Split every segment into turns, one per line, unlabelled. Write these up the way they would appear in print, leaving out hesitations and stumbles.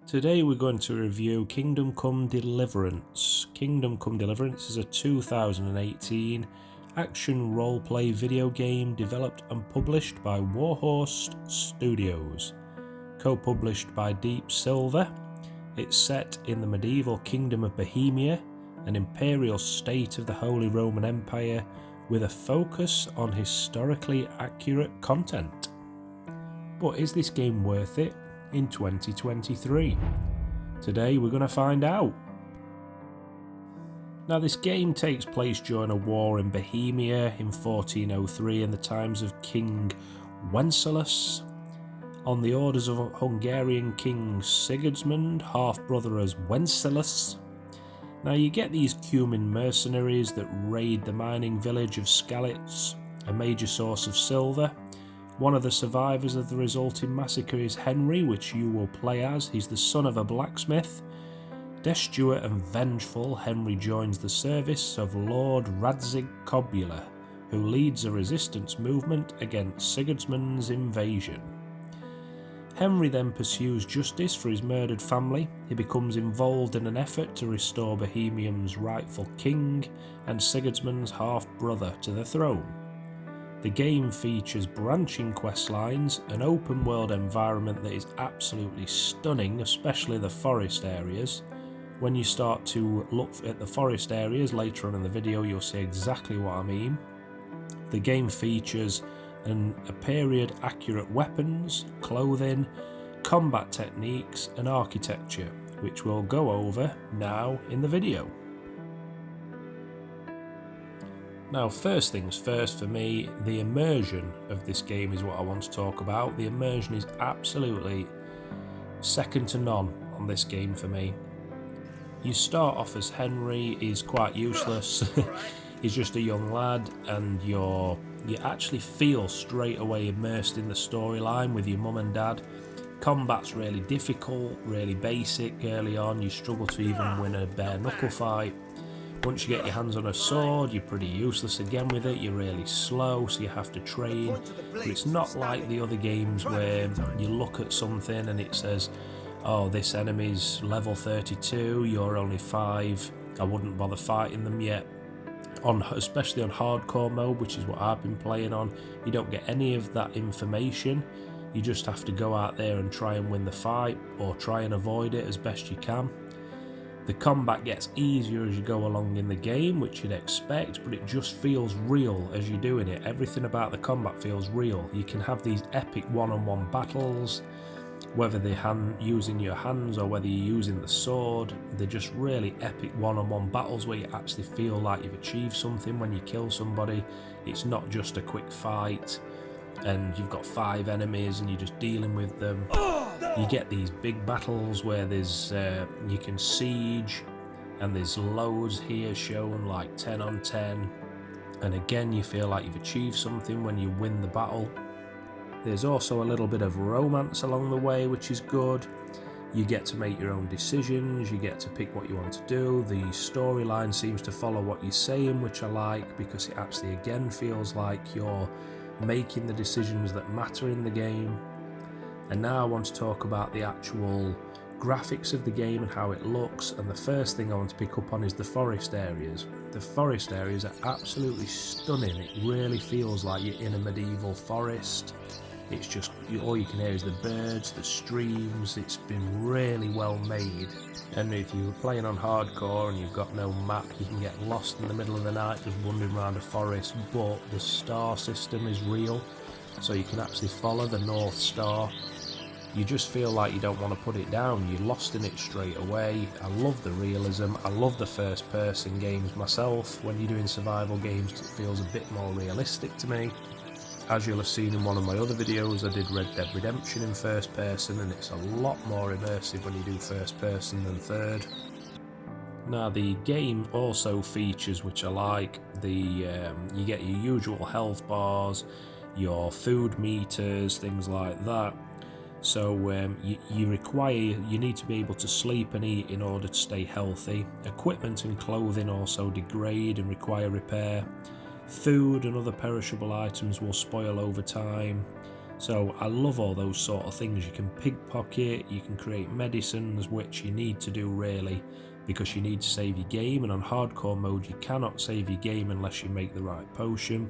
Today we're going to review Kingdom Come Deliverance. Kingdom Come Deliverance is a 2018 action roleplay video game developed and published by Warhorse Studios. Co-published by Deep Silver, it's set in the medieval kingdom of Bohemia, an imperial state of the Holy Roman Empire, with a focus on historically accurate content. But is this game worth it in 2023? Today we're going to find out. Now, this game takes place during a war in Bohemia in 1403 in the times of King Wenceslas, on the orders of Hungarian King Sigismund, half-brother as Wenceslas. Now, you get these Cuman mercenaries that raid the mining village of Skalitz, a major source of silver. One of the survivors of the resulting massacre is Henry, which you will play as. He's the son of a blacksmith. Destitute and vengeful, Henry joins the service of Lord Radzig Kobula, who leads a resistance movement against Sigismund's invasion. Henry then pursues justice for his murdered family. He becomes involved in an effort to restore Bohemia's rightful king and Sigismund's half-brother to the throne. The game features branching quest lines, an open world environment that is absolutely stunning, especially the forest areas. When you start to look at the forest areas later on in the video, you'll see exactly what I mean. The game features a period accurate weapons, clothing, combat techniques and architecture, which we'll go over now in the video. Now, first things first for me, the immersion of this game is what I want to talk about. The immersion is absolutely second to none on this game for me. You start off as Henry, he's quite useless. He's just a young lad, and you actually feel straight away immersed in the storyline with your mum and dad. Combat's really difficult, really basic early on. You struggle to even win a bare knuckle fight. Once you get your hands on a sword, you're pretty useless again with it. You're really slow, so you have to train. But it's not like the other games where you look at something and it says, oh, this enemy's level 32, you're only 5, I wouldn't bother fighting them yet. Especially on hardcore mode, which is what I've been playing on, you don't get any of that information. You just have to go out there and try and win the fight, or try and avoid it as best you can. The combat gets easier as you go along in the game, which you'd expect, but it just feels real as you're doing it. Everything about the combat feels real. You can have these epic one-on-one battles, whether they're using your hands or whether you're using the sword. They're just really epic one-on-one battles where you actually feel like you've achieved something when you kill somebody. It's not just a quick fight and you've got 5 enemies and you're just dealing with them. You get these big battles where there's you can siege, and there's loads here shown, like 10 on 10, and again you feel like you've achieved something when you win the battle. There's also a little bit of romance along the way, which is good. You get to make your own decisions, you get to pick what you want to do. The storyline seems to follow what you're saying, which I like, because it actually again feels like you're making the decisions that matter in the game. And now I want to talk about the actual graphics of the game and how it looks, and the first thing I want to pick up on is the forest areas. The forest areas are absolutely stunning. It really feels like you're in a medieval forest. It's just, all you can hear is the birds, the streams. It's been really well made. And if you're playing on hardcore and you've got no map, you can get lost in the middle of the night just wandering around a forest, but the star system is real, so you can actually follow the North Star. You just feel like you don't want to put it down. You're lost in it straight away. I love the realism. I love the first person games myself. When you're doing survival games, it feels a bit more realistic to me. As you'll have seen in one of my other videos, I did Red Dead Redemption in first person, and it's a lot more immersive when you do first person than third. Now, the game also features, which I like, you get your usual health bars, your food meters, things like that. So you need to be able to sleep and eat in order to stay healthy. Equipment and clothing also degrade and require repair. Food and other perishable items will spoil over time. So I love all those sort of things. You can pickpocket, you can create medicines, which you need to do really because you need to save your game, and on hardcore mode you cannot save your game unless you make the right potion.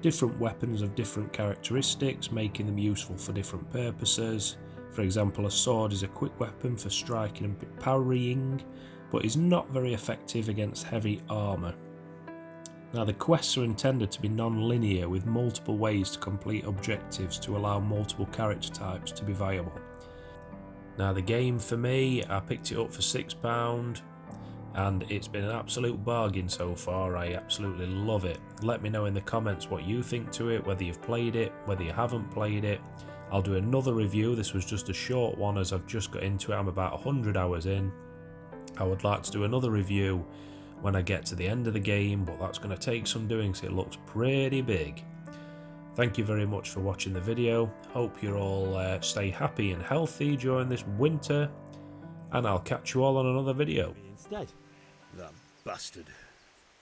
Different weapons of different characteristics, making them useful for different purposes. For example, a sword is a quick weapon for striking and parrying, but is not very effective against heavy armour. Now the quests are intended to be non-linear, with multiple ways to complete objectives to allow multiple character types to be viable. Now the game for me, I picked it up for £6 and it's been an absolute bargain so far. I absolutely love it. Let me know in the comments what you think to it, whether you've played it, whether you haven't played it. I'll do another review. This was just a short one as I've just got into it. I'm about 100 hours in. I would like to do another review when I get to the end of the game, but that's going to take some doing, so it looks pretty big. Thank you very much for watching the video. Hope you all stay happy and healthy during this winter, and I'll catch you all on another video.
Instead.
That bastard.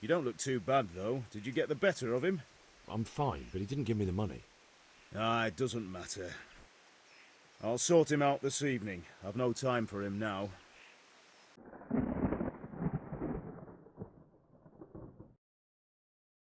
You don't look too bad though. Did you get the better of him?
I'm fine, but he didn't give me the money.
Ah, it doesn't matter. I'll sort him out this evening. I've no time for him now.